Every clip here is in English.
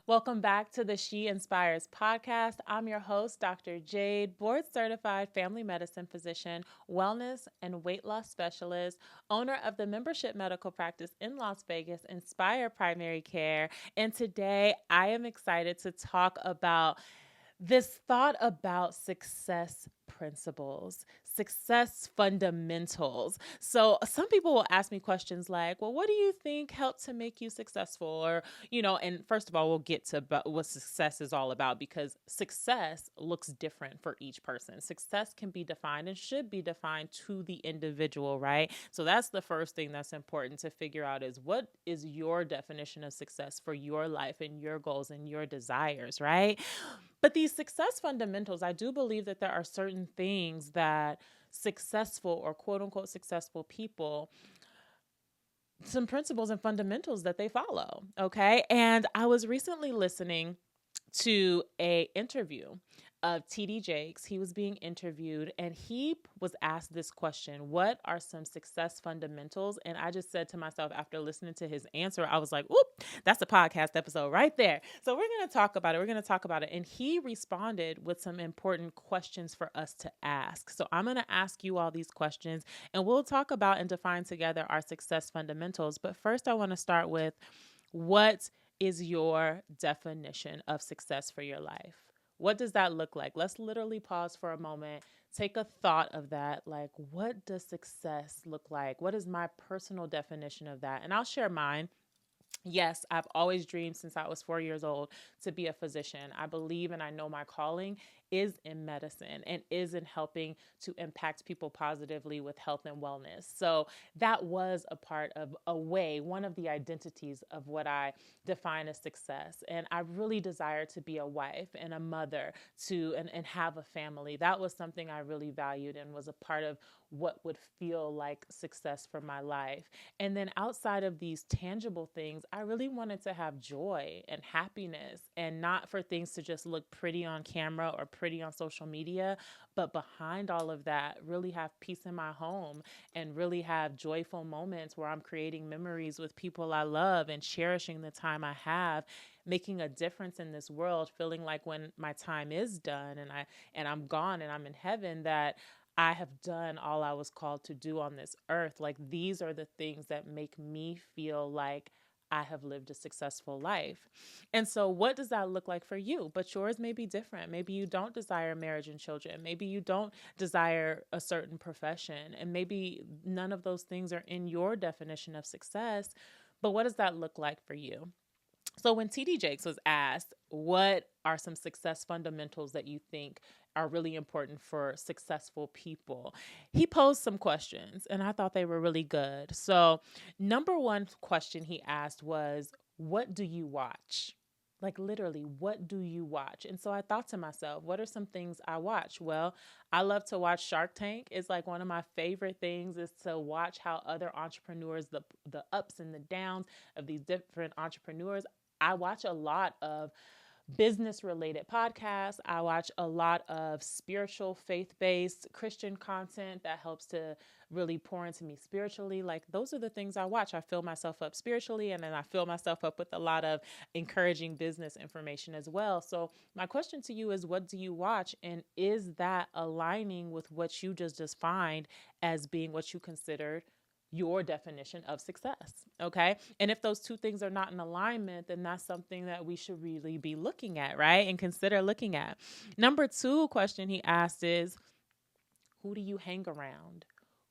Welcome back to the She Inspires podcast. I'm your host, Dr. Jade, board certified family medicine physician, wellness and weight loss specialist, owner of the membership medical practice in Las Vegas, Inspire Primary Care. And today I am excited to talk about this thought about success principles, success fundamentals. So, some people will ask me questions like, well, what do you think helped to make you successful? And first of all, we'll get to what success is all about because success looks different for each person. Success can be defined and should be defined to the individual, right? So, that's the first thing that's important to figure out is what is your definition of success for your life and your goals and your desires, right? But these success fundamentals, I do believe that there are certain things that successful or quote unquote successful people, some principles and fundamentals that they follow. Okay. And I was recently listening to a interview of TD Jakes. He was being interviewed and he was asked this question: what are some success fundamentals? And I just said to myself after listening to his answer, I was like, "Oop, that's a podcast episode right there." So we're going to talk about it. We're going to talk about it. And he responded with some important questions for us to ask. So I'm going to ask you all these questions and we'll talk about and define together our success fundamentals. But first I want to start with, what is your definition of success for your life? What does that look like? Let's literally pause for a moment, take a thought of that. Like, what does success look like? What is my personal definition of that? And I'll share mine. Yes, I've always dreamed since I was 4 years old to be a physician. I believe and I know my calling is in medicine and is in helping to impact people positively with health and wellness. So that was a part of one of the identities of what I define as success. And I really desire to be a wife and a mother and have a family. That was something I really valued and was a part of what would feel like success for my life. And then outside of these tangible things, I really wanted to have joy and happiness, and not for things to just look pretty on camera or pretty on social media, but behind all of that, really have peace in my home and really have joyful moments where I'm creating memories with people I love and cherishing the time I have, making a difference in this world, feeling like when my time is done and I'm gone and I'm in heaven, that I have done all I was called to do on this earth. Like, these are the things that make me feel like I have lived a successful life. And so, what does that look like for you? But yours may be different. Maybe you don't desire marriage and children. Maybe you don't desire a certain profession. And maybe none of those things are in your definition of success. But what does that look like for you? So when TD Jakes was asked, what are some success fundamentals that you think are really important for successful people, he posed some questions and I thought they were really good. So, number one question he asked was, what do you watch? Like, literally, what do you watch? And so I thought to myself, what are some things I watch? Well, I love to watch Shark Tank. It's like one of my favorite things is to watch how other entrepreneurs, the ups and the downs of these different entrepreneurs. I watch a lot of business related podcasts. I watch a lot of spiritual, faith based Christian content that helps to really pour into me spiritually. Like, those are the things I watch. I fill myself up spiritually, and then I fill myself up with a lot of encouraging business information as well. So, my question to you is, what do you watch? And is that aligning with what you just defined as being what you considered your definition of success? Okay. And if those two things are not in alignment, then that's something that we should really be looking at, right? And consider looking at. Number two question he asked is, who do you hang around?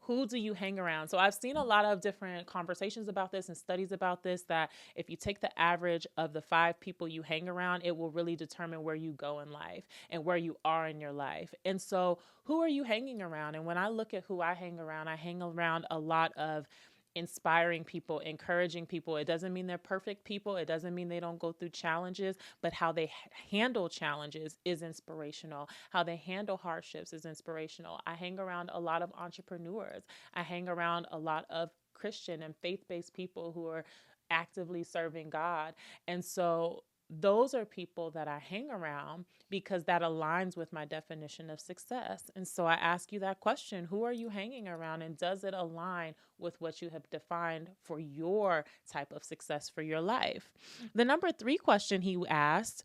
Who do you hang around? So I've seen a lot of different conversations about this and studies about this, that if you take the average of the 5 people you hang around, it will really determine where you go in life and where you are in your life. And so who are you hanging around? And when I look at who I hang around a lot of inspiring people, encouraging people. It doesn't mean they're perfect people. It doesn't mean they don't go through challenges, but how they handle challenges is inspirational. How they handle hardships is inspirational. I hang around a lot of entrepreneurs. I hang around a lot of Christian and faith-based people who are actively serving God. And so those are people that I hang around because that aligns with my definition of success. And so I ask you that question: who are you hanging around, and does it align with what you have defined for your type of success for your life? The number 3 question he asked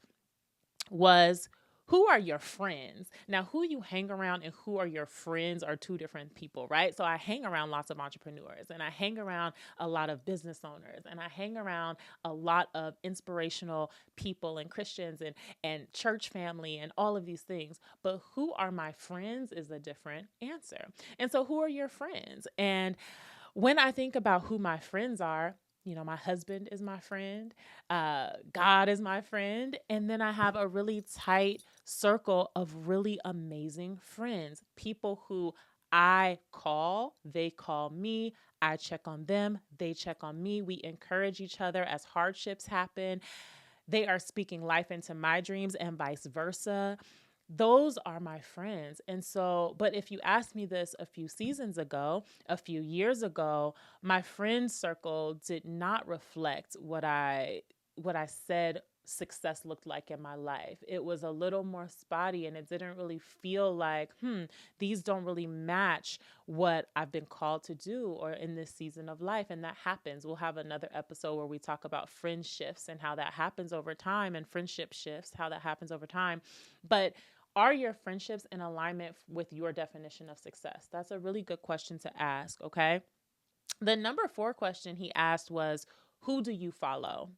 was, who are your friends? Now, who you hang around and who are your friends are two different people, right? So I hang around lots of entrepreneurs, and I hang around a lot of business owners, and I hang around a lot of inspirational people and Christians and church family and all of these things. But who are my friends is a different answer. And so who are your friends? And when I think about who my friends are, my husband is my friend, God is my friend, and then I have a really tight circle of really amazing friends, people who I call, they call me, I check on them, they check on me. We encourage each other as hardships happen. They are speaking life into my dreams and vice versa. Those are my friends. And so, but if you asked me this a few seasons ago, a few years ago, my friend circle did not reflect what I said success looked like in my life. It was a little more spotty, and it didn't really feel like, these don't really match what I've been called to do or in this season of life. And that happens. We'll have another episode where we talk about friend shifts and how that happens over time, and friendship shifts, how that happens over time. But are your friendships in alignment with your definition of success? That's a really good question to ask, okay? The number 4 question he asked was, who do you follow?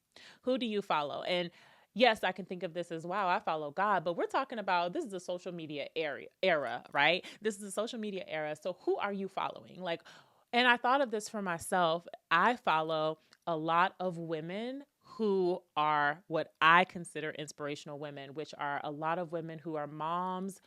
Who do you follow? And yes, I can think of this as, wow, I follow God, but we're talking about, this is a social media era, right? This is a social media era. So who are you following? And I thought of this for myself. I follow a lot of women who are what I consider inspirational women, which are a lot of women who are moms,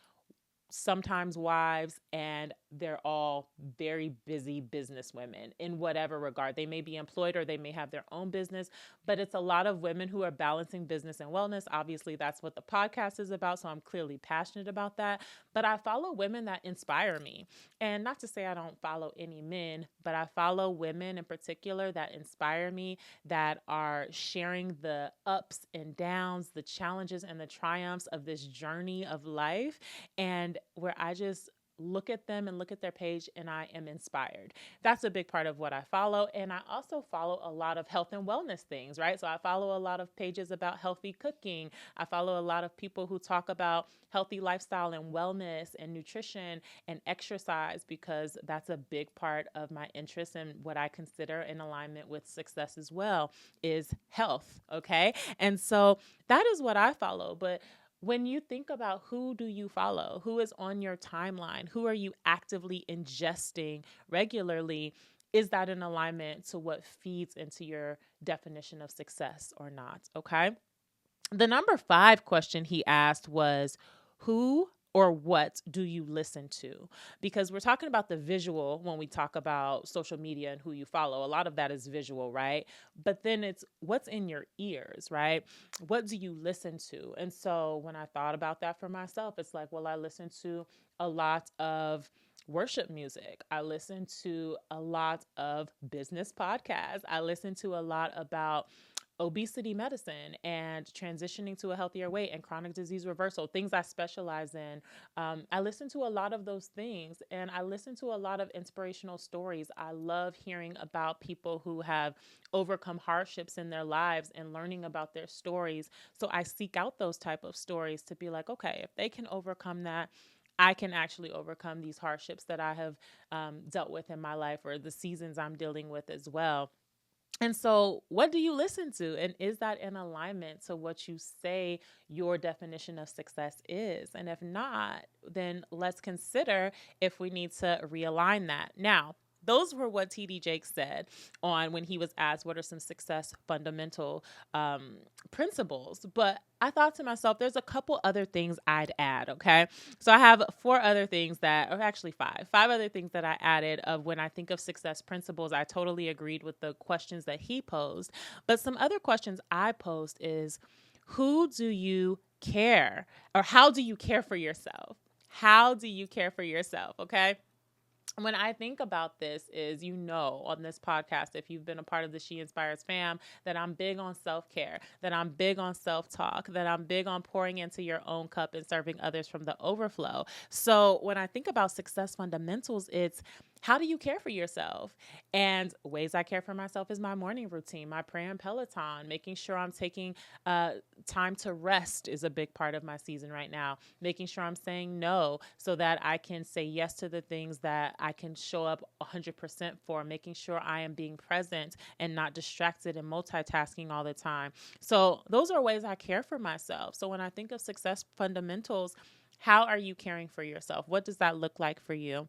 sometimes wives, and they're all very busy business women in whatever regard. They may be employed or they may have their own business, but it's a lot of women who are balancing business and wellness. Obviously, that's what the podcast is about, so I'm clearly passionate about that. But I follow women that inspire me. And not to say I don't follow any men, but I follow women in particular that inspire me, that are sharing the ups and downs, the challenges and the triumphs of this journey of life, and where I just look at them and look at their page and I am inspired. That's a big part of what I follow. And I also follow a lot of health and wellness things, right? So I follow a lot of pages about healthy cooking. I follow a lot of people who talk about healthy lifestyle and wellness and nutrition and exercise, because that's a big part of my interest and what I consider in alignment with success as well, is health. Okay. And so that is what I follow. But when you think about who do you follow, who is on your timeline, who are you actively ingesting regularly, is that in alignment to what feeds into your definition of success or not? Okay. The number 5 question he asked was, who or what do you listen to? Because we're talking about the visual when we talk about social media and who you follow. A lot of that is visual, right? But then it's what's in your ears, right? What do you listen to? And so when I thought about that for myself, it's like, well, I listen to a lot of worship music. I listen to a lot of business podcasts. I listen to a lot about obesity medicine and transitioning to a healthier weight and chronic disease reversal, things I specialize in. I listen to a lot of those things, and I listen to a lot of inspirational stories. I love hearing about people who have overcome hardships in their lives and learning about their stories. So I seek out those type of stories to be like, okay, if they can overcome that, I can actually overcome these hardships that I have dealt with in my life, or the seasons I'm dealing with as well. And so, what do you listen to? And is that in alignment to what you say your definition of success is? And if not, then let's consider if we need to realign that. Now, those were what TD Jakes said on when he was asked what are some success fundamental principles. But I thought to myself, there's a couple other things I'd add, okay? So I have 4 other things that, or actually 5 other things that I added of when I think of success principles. I totally agreed with the questions that he posed. But some other questions I posed is, who do you care, or how do you care for yourself? How do you care for yourself, okay? when I think about this is, on this podcast, if you've been a part of the She Inspires fam, that I'm big on self-care, that I'm big on self-talk, that I'm big on pouring into your own cup and serving others from the overflow. So when I think about success fundamentals, it's how do you care for yourself? And ways I care for myself is my morning routine, my prayer and Peloton, making sure I'm taking time to rest is a big part of my season right now. Making sure I'm saying no so that I can say yes to the things that I can show up 100% for. Making sure I am being present and not distracted and multitasking all the time. So those are ways I care for myself. So when I think of success fundamentals, how are you caring for yourself? What does that look like for you?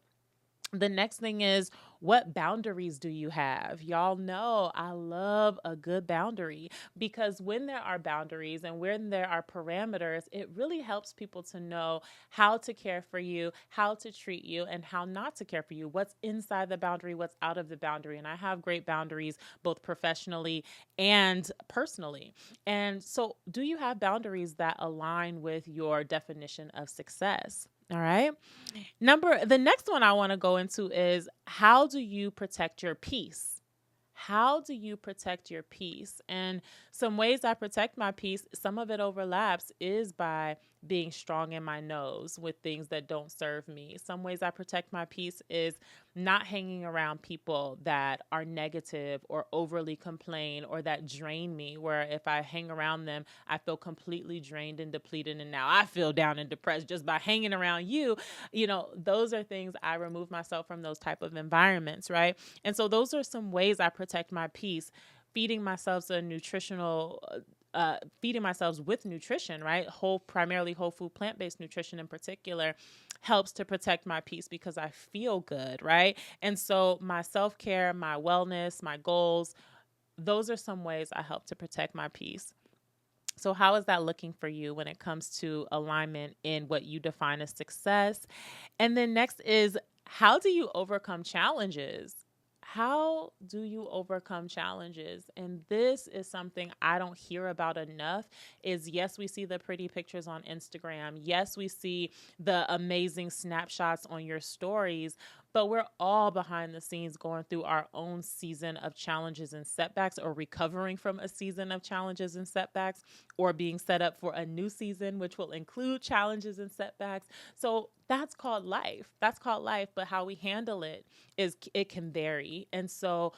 The next thing is, what boundaries do you have? Y'all know I love a good boundary, because when there are boundaries and when there are parameters, it really helps people to know how to care for you, how to treat you, and how not to care for you. What's inside the boundary, what's out of the boundary. And I have great boundaries both professionally and personally. And so, do you have boundaries that align with your definition of success? All right. The next one I want to go into is, how do you protect your peace? How do you protect your peace? And some ways I protect my peace, some of it overlaps, is by being strong in my nose with things that don't serve me. Some ways I protect my peace is not hanging around people that are negative or overly complain or that drain me, where if I hang around them, I feel completely drained and depleted. And now I feel down and depressed just by hanging around you. Those are things I remove myself from, those type of environments, right? And so those are some ways I protect my peace. Feeding myself feeding myself with nutrition, right? Primarily whole food, plant-based nutrition in particular, helps to protect my peace because I feel good, right? And so my self-care, my wellness, my goals, those are some ways I help to protect my peace. So how is that looking for you when it comes to alignment in what you define as success? And then next is, how do you overcome challenges? How do you overcome challenges? And this is something I don't hear about enough. Is, yes, we see the pretty pictures on Instagram. Yes, we see the amazing snapshots on your stories, but we're all behind the scenes going through our own season of challenges and setbacks, or recovering from a season of challenges and setbacks, or being set up for a new season, which will include challenges and setbacks. So that's called life. That's called life. But how we handle it can vary. And so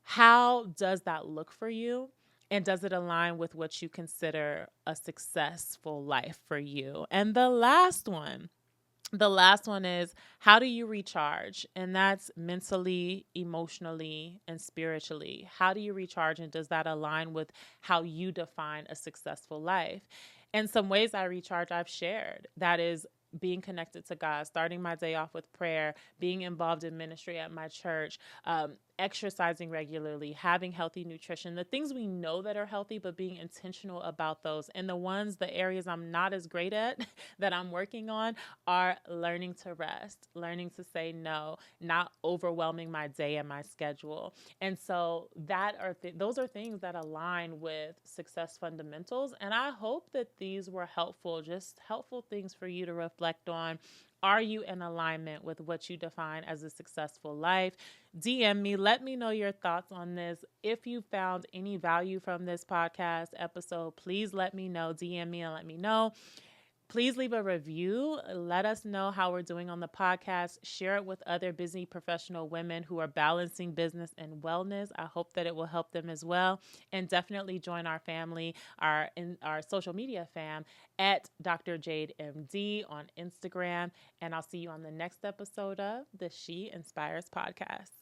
how does that look for you? And does it align with what you consider a successful life for you? And the last one is, how do you recharge? And that's mentally, emotionally, and spiritually. How do you recharge? And does that align with how you define a successful life? And some ways I recharge, I've shared. That is being connected to God, starting my day off with prayer, being involved in ministry at my church, exercising regularly, having healthy nutrition, the things we know that are healthy, but being intentional about those. And the areas I'm not as great at that I'm working on are learning to rest, learning to say no, not overwhelming my day and my schedule. And so those are things that align with success fundamentals. And I hope that these were helpful, just helpful things for you to reflect on. Are you in alignment with what you define as a successful life? DM me. Let me know your thoughts on this. If you found any value from this podcast episode, please let me know. DM me and let me know. Please leave a review. Let us know how we're doing on the podcast. Share it with other busy professional women who are balancing business and wellness. I hope that it will help them as well. And definitely join our family, our social media fam, at Dr. Jade MD on Instagram. And I'll see you on the next episode of the She Inspires podcast.